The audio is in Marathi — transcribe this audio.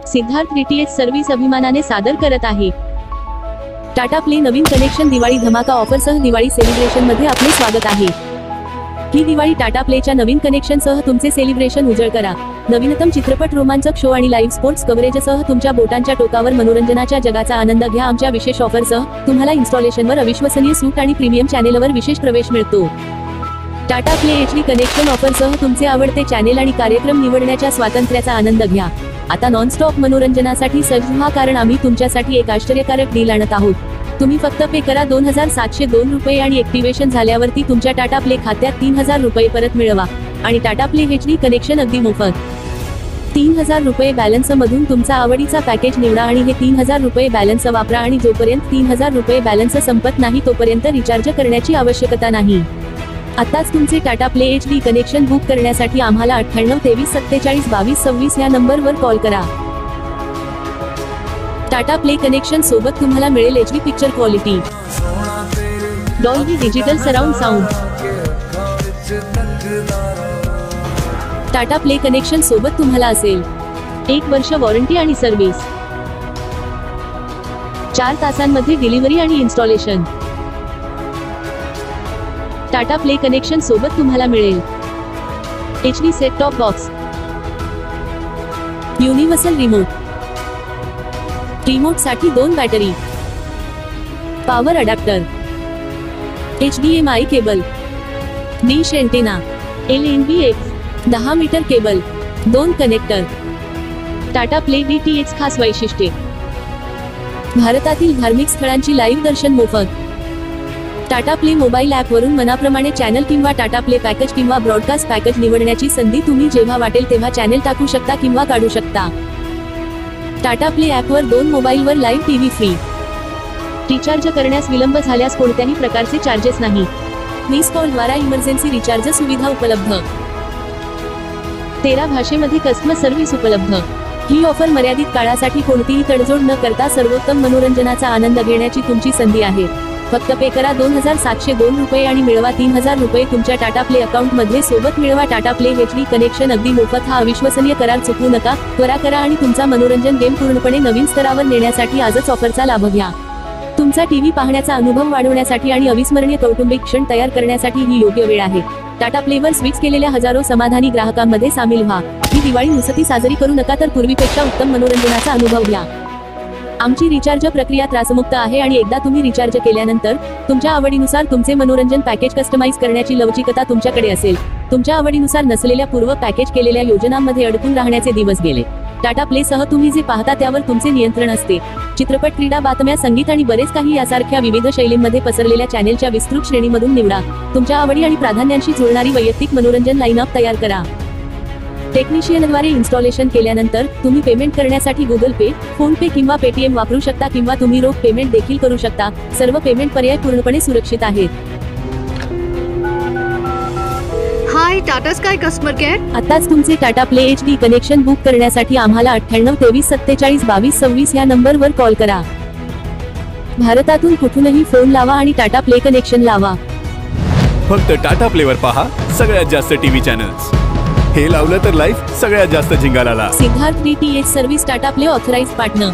सिद्धार्थ डीटीएच सर्व्हिस अभिमानाने सादर करत आहे। टाटा प्ले नवीन कनेक्शन दिवाळी धमाका ऑफरसह दिवाळी सेलिब्रेशन मध्ये आपले स्वागत आहे। ही दिवाळी टाटा प्लेच्या नवीन कनेक्शन सह तुमचे सेलिब्रेशन उजळ करा। नवीनतम चित्रपट, रोमांचक शो आणि लाईव्ह स्पोर्ट्स कव्हरेजसह तुमच्या बोटांच्या टोकावर मनोरंजनाच्या जगाचा आनंद घ्या। आमच्या विशेष ऑफरसह तुम्हाला इन्स्टॉलेशनवर अविश्वसनीय सूट आणि प्रीमियम चॅनेलवर विशेष प्रवेश मिळतो। टाटा प्ले एचडी कनेक्शन ऑफरसह तुमचे आवडते चॅनेल आणि कार्यक्रम निवडण्याच्या स्वातंत्र्याचा आनंद घ्या। आता नॉनस्टॉप मनोरंजनासाठी सज्ज व्हा, कारण आम्ही तुमच्यासाठी एक आश्चर्यकारक डील आणत आहोत। तुम्ही फक्त पे करा 2702 रुपये आणि ऍक्टिव्हेशन झाल्यावरती तुमच्या टाटा प्ले खात्यात 3000 रुपये परत मिळवा आणि टाटा प्ले एचडी कनेक्शन अगदी मोफत। 3000 रुपये बॅलन्स मधून तुमचा आवडीचा पॅकेज निवडा आणि हे 3000 रुपये बॅलन्स वापरा आणि जोपर्यंत 3000 रुपये बॅलन्स संपत नाही तोपर्यंत रिचार्ज करण्याची आवश्यकता नाही। आताच तुमचे Tata play HD connection book करण्यासाठी आम्हाला 98 23 47 22 26 या नंबरवर कॉल करा। टाटा प्ले कनेक्शन सोबत तुम्हाला मिळेल HD picture quality, Dolby digital surround sound. Tata play connection सोबत तुम्हाला असेल 1 वर्ष वॉरंटी आणि सर्व्हिस, 4 तासांमध्ये डिलिव्हरी आणि इन्स्टॉलेशन। टाटा प्ले कनेक्शन सोबत तुम्हाला मिळेल HD set top box, universal remote साठी 2 बॅटरी, पॉवर अडॅप्टर, HDMI केबल, dish antenna, LNBX 10 meter cable, 2 connector. Tata Play DTH खास वैशिष्ट्ये: भारतातील धार्मिक स्थळांची लाईव्ह दर्शन मोफत। टाटा प्ले मोबाईल ॲप वरून मनाप्रमाणे चॅनल किंवा टाटा प्ले पॅकेज किंवा ब्रॉडकास्ट पॅकेज निवडण्याची संधी। तुम्ही जेव्हा वाटेल तेव्हा चॅनल टाकू शकता किंवा काढू शकता। टाटा प्ले ॲपवर 2 मोबाईलवर लाईव्ह टीव्ही फ्री। रिचार्ज करण्यास विलंब झाल्यास कोणत्याही प्रकारचे चार्जेस नाही। मिस कॉल द्वारा इमर्जन्सी रिचार्ज सुविधा उपलब्ध। 13 भाषेमध्ये कस्टमर सर्व्हिस उपलब्ध। ही ऑफर मर्यादित काळासाठी कोणतीही तडजोड न करता सर्वोत्तम मनोरंजनाचा आनंद घेण्याची तुमची संधी आहे। फक्त पे करा 2702 रुपये आणि मिळवा 3000 रुपये तुमच्या टाटा प्ले अकाउंट मध्ये सोबत मिळवा। टाटा प्ले एचडी कनेक्शन अगदी मोफत हा अविश्वसनीय करार चुकवू नका। त्वरा करा आणि तुमचा मनोरंजन गेम पूर्णपणे नवीन स्तरावर नेण्यासाठी आजच ऑफरचा लाभ घ्या। तुमचा टीव्ही पाहण्याचा अनुभव वाढवण्यासाठी आणि अविस्मरणीय कौटुंबिक क्षण तयार करण्यासाठी ही योग्य वेळ आहे। टाटा प्लेवर स्विच केलेल्या हजारो समाधानी ग्राहकांमध्ये सामील व्हा। ही दिवाळी नुसती साजरी करू नका, तर पूर्वीपेक्षा उत्तम मनोरंजनाचा अनुभव घ्या। आमची रिचार्ज प्रक्रिया त्रासमुक्त आहे आणि एकदा तुम्ही रिचार्ज केल्यानंतर तुमच्या आवडीनुसार तुमचे मनोरंजन पॅकेज कस्टमाइज करण्याची लवचिकता तुमच्याकडे असेल। तुमच्या आवडीनुसार नसलेल्या पूर्व पॅकेज केलेल्या योजनांमध्ये अडकून राहण्याचे दिवस गेले। टाटा प्ले सह तुम्ही जे पाहता त्यावर तुमचे नियंत्रण असते। चित्रपट, क्रीडा, बातम्या, संगीत आणि बरेच काही यासारख्या विविध शैलींमध्ये पसरलेल्या चॅनेलच्या विस्तृत श्रेणीमधून निवडा। तुमच्या आवडी आणि प्राधान्यांशी जुळणारी वैयक्तिक मनोरंजन लाईनअप तयार करा। टेक्निशियनद्वारे इन्स्टॉलेशन केल्यानंतर तुम्ही पेमेंट करण्यासाठी गुगल पे, फोन पे किंवा पेटीएम वापरू शकता किंवा तुम्ही रोख पेमेंट देखील करू शकता। सर्व पेमेंट पर्याय पूर्णपणे सुरक्षित आहेत। हाय टाटा स्काय कस्टमर केअर। आताच तुमचे Tata play HD connection book करण्यासाठी आम्हाला 98 23 47 22 26 या नंबरवर कॉल करा। भारतातून कुठूनही फोन लावा आणि टाटा प्ले कनेक्शन लावा। फक्त टाटा प्लेवर पहा सगळ्यात जास्त टीव्ही चॅनल्स। हे लावलं तर लाईफ सगळ्यात जास्त झिंगालाला। Siddharth DTH service Tata play authorised partner.